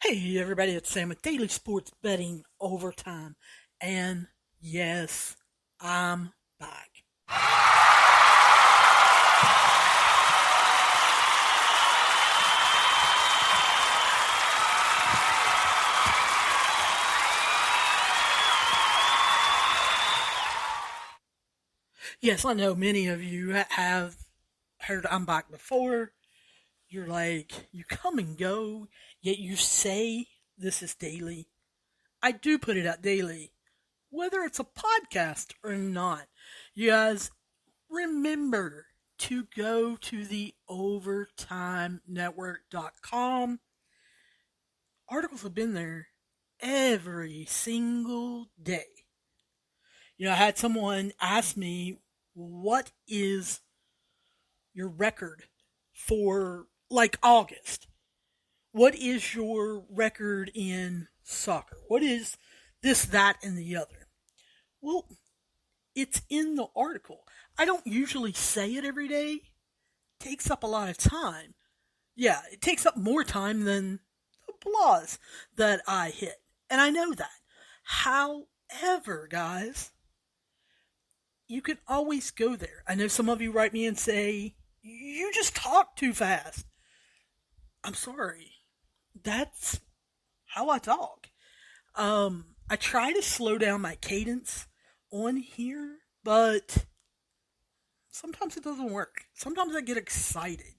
Hey everybody, it's Sam with Daily Sports Betting Overtime. And yes, I'm back. Yes, I know many of you have heard I'm back before. You're like, you come and go, yet you say this is daily. I do put it out daily, whether it's a podcast or not. You guys remember to go to the overtimenetwork.com. Articles have been there every single day. I had someone ask me, what is your record for like August? What is your record in soccer? What is this, that, and the other? Well, it's in the article. I don't usually say it every day. It takes up a lot of time. Yeah, it takes up more time than the applause that I hit. And I know that. However, guys, you can always go there. I know some of you write me and say, you just talk too fast. I'm sorry. That's how I talk. I try to slow down my cadence on here, but sometimes it doesn't work. Sometimes I get excited.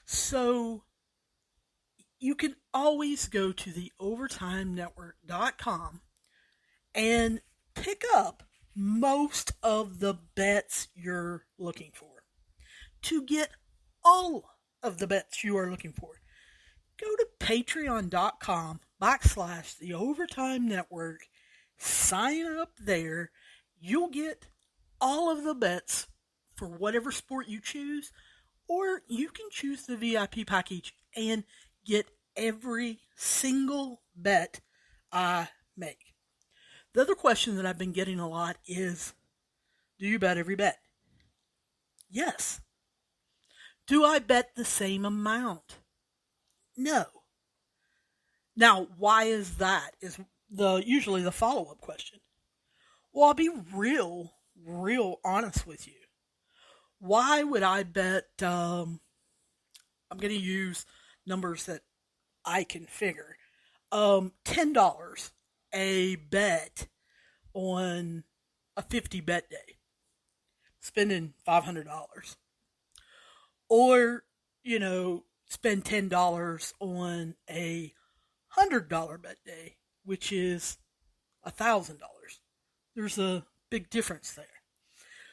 So you can always go to the overtimenetwork.com and pick up most of the bets you're looking for. To get all of the bets you are looking for, go to patreon.com/ the Overtime Network. Sign up there. You'll get all of the bets for whatever sport you choose, or you can choose the VIP package and get every single bet I make. The other question that I've been getting a lot is, do you bet every bet? Yes. Do I bet the same amount? No. Now, why is that? Is usually the follow-up question. Well, I'll be real honest with you. Why would I bet? I'm going to use numbers that I can figure. $10 a bet on a 50 bet day, spending $500, or spend $10 on a $100 bet day, which is $1,000. There's a big difference there.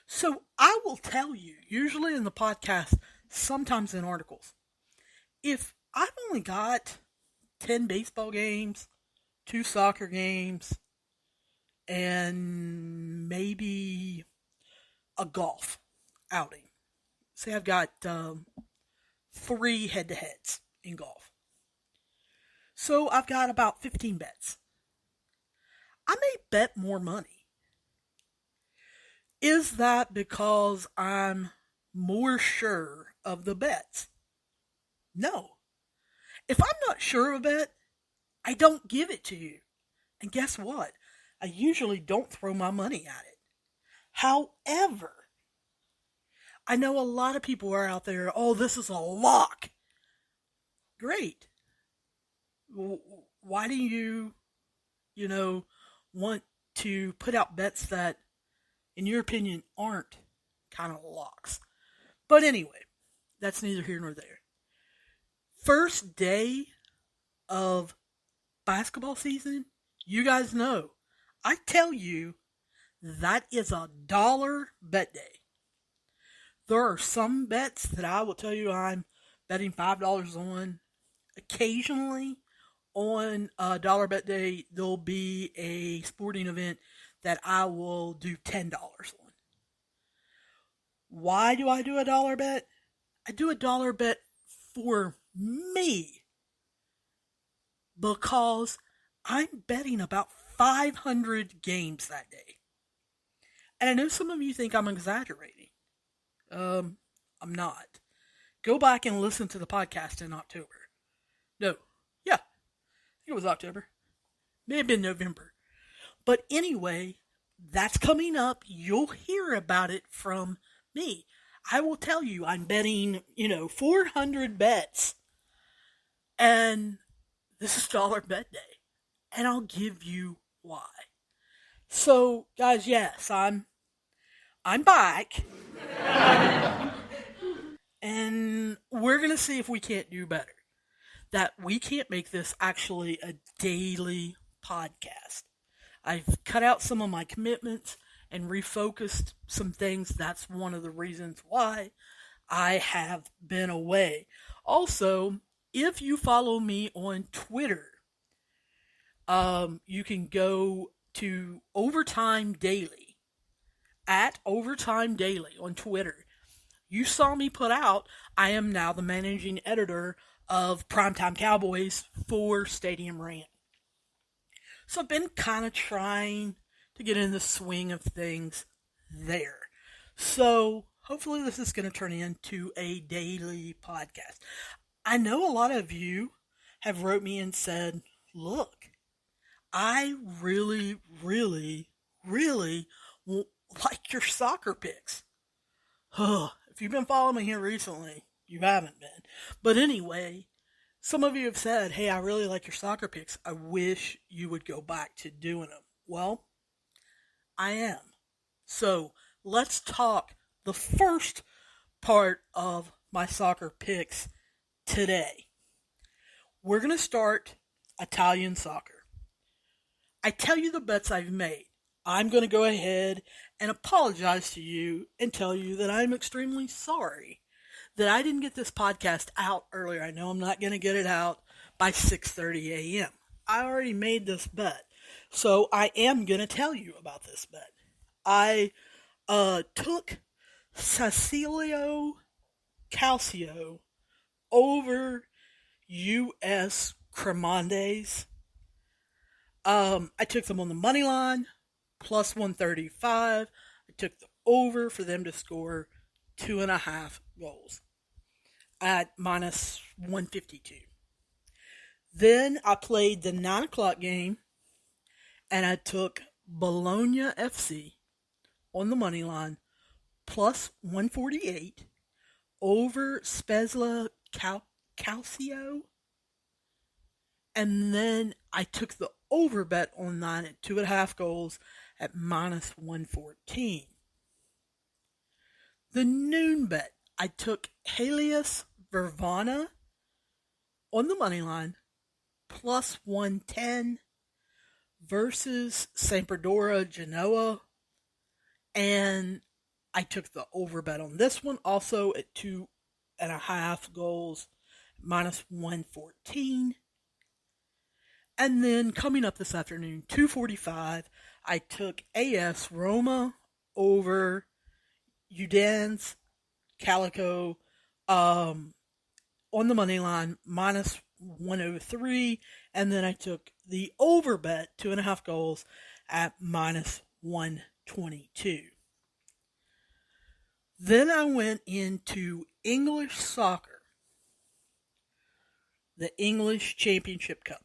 So I will tell you, usually in the podcast, sometimes in articles, if I've only got 10 baseball games, 2 soccer games, and maybe a golf outing. Say I've got 3 head-to-heads in golf. So I've got about 15 bets. I may bet more money. Is that because I'm more sure of the bets? No. If I'm not sure of a bet, I don't give it to you. And guess what? I usually don't throw my money at it. However, I know a lot of people are out there, oh, this is a lock. Great. Why do you want to put out bets that, in your opinion, aren't kind of locks? But anyway, that's neither here nor there. First day of basketball season, you guys know, I tell you, that is a dollar bet day. There are some bets that I will tell you I'm betting $5 on. Occasionally, on a dollar bet day, there'll be a sporting event that I will do $10 on. Why do I do a dollar bet? I do a dollar bet for me because I'm betting about 500 games that day. And I know some of you think I'm exaggerating. I'm not. Go back and listen to the podcast in October. No, yeah, it was October. May have been November. But anyway, that's coming up. You'll hear about it from me. I will tell you, I'm betting, 400 bets. And this is dollar bet day. And I'll give you why. So, guys, yes, I'm back. And we're going to see if we can't do better. That we can't make this actually a daily podcast. I've cut out some of my commitments and refocused some things. That's one of the reasons why I have been away. Also, if you follow me on Twitter, you can go to Overtime Daily, at Overtime Daily on Twitter. You saw me put out, I am now the managing editor of Primetime Cowboys for Stadium Rant. So I've been kind of trying to get in the swing of things there. So hopefully this is going to turn into a daily podcast. I know a lot of you have wrote me and said, look, I really, really, really like your soccer picks. If you've been following me here recently, you haven't been. But anyway, some of you have said, hey, I really like your soccer picks. I wish you would go back to doing them. Well, I am. So let's talk the first part of my soccer picks today. We're going to start Italian soccer. I tell you the bets I've made. I'm going to go ahead and apologize to you and tell you that I'm extremely sorry that I didn't get this podcast out earlier. I know I'm not going to get it out by 6:30 a.m. I already made this bet. So I am going to tell you about this bet. I took Cecilio Calcio over U.S. Cremondes. I took them on the money line, plus 135. I took the over for them to score 2.5 goals at minus 152. Then I played the 9 o'clock game, and I took Bologna FC on the money line, plus 148, over Spezia Calcio. And then I took the over bet on 9 at 2.5 goals at minus 114. The noon bet, I took Hellas Verona on the money line, plus 110 versus Sampdoria Genoa. And I took the over bet on this one also at 2.5 goals, minus 114. And then coming up this afternoon, 2:45, I took AS Roma over Udinese Calico on the money line, minus 103. And then I took the over bet, 2.5 goals, at minus 122. Then I went into English soccer, the English Championship Cup.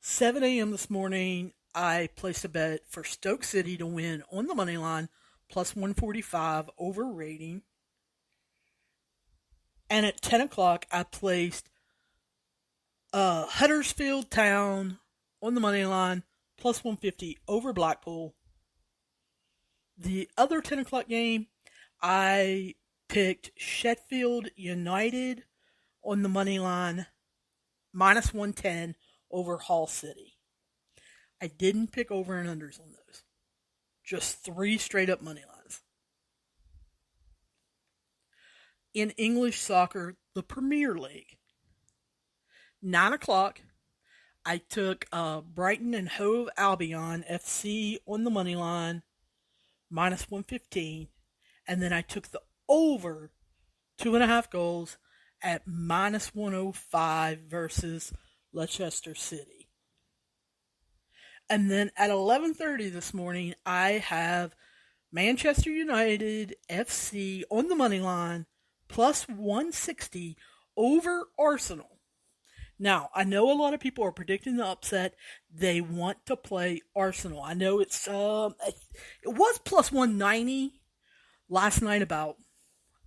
7 a.m. this morning, I placed a bet for Stoke City to win on the money line, plus 145 over rating. And at 10 o'clock, I placed Huddersfield Town on the money line, plus 150 over Blackpool. The other 10 o'clock game, I picked Sheffield United on the money line, minus 110 over Hull City. I didn't pick over and unders on those. Just 3 straight up money lines. In English soccer, the Premier League. 9 o'clock, I took Brighton and Hove Albion FC on the money line, minus 115. And then I took the over 2.5 goals at minus 105 versus Leicester City. And then at 11:30 this morning, I have Manchester United FC on the money line, plus 160 over Arsenal. Now, I know a lot of people are predicting the upset. They want to play Arsenal. I know it was plus 190 last night about,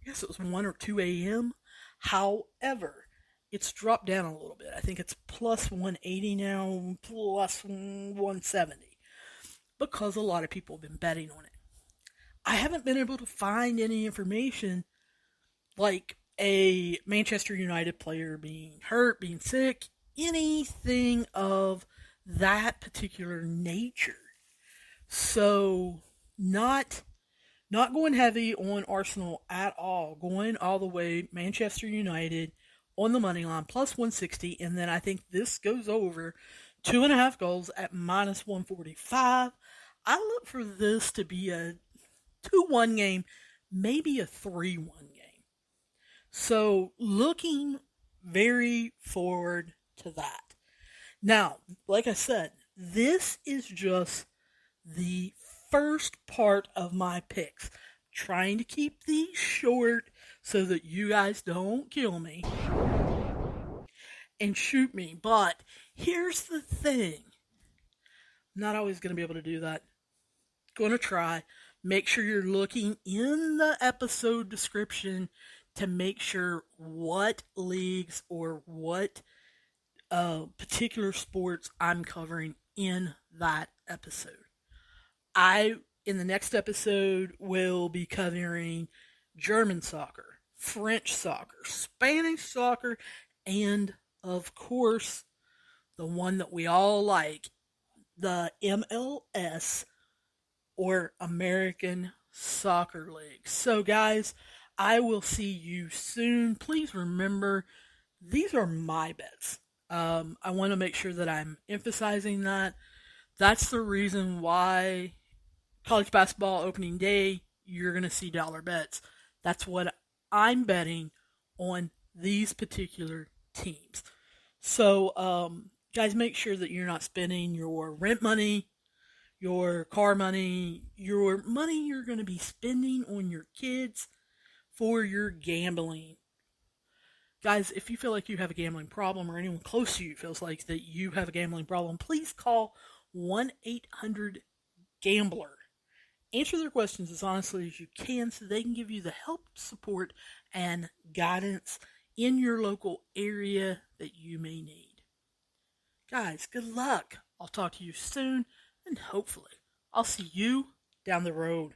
I guess it was 1 or 2 a.m. However, it's dropped down a little bit. I think it's plus 180 now, plus 170 because a lot of people have been betting on it. I haven't been able to find any information like a Manchester United player being hurt, being sick, anything of that particular nature. So not not going heavy on Arsenal at all, going all the way Manchester United on the money line plus 160, and then I think this goes over 2.5 goals at minus 145. I look for this to be a 2-1 game, maybe a 3-1 game. So looking very forward to that. Now, like I said, this is just the first part of my picks. Trying to keep these short so that you guys don't kill me and shoot me. But here's the thing. I'm not always going to be able to do that. Going to try. Make sure you're looking in the episode description to make sure what leagues or what particular sports I'm covering in that episode. In the next episode, will be covering German soccer, French soccer, Spanish soccer, and of course, the one that we all like, the MLS or American Soccer League. So, guys, I will see you soon. Please remember, these are my bets. I want to make sure that I'm emphasizing that. That's the reason why college basketball opening day, you're going to see dollar bets. That's what I'm betting on these particular teams. So, guys, make sure that you're not spending your rent money, your car money, your money you're going to be spending on your kids for your gambling. Guys, if you feel like you have a gambling problem or anyone close to you feels like that you have a gambling problem, please call 1-800-GAMBLER. Answer their questions as honestly as you can so they can give you the help, support, and guidance in your local area that you may need. Guys, good luck. I'll talk to you soon, and hopefully I'll see you down the road.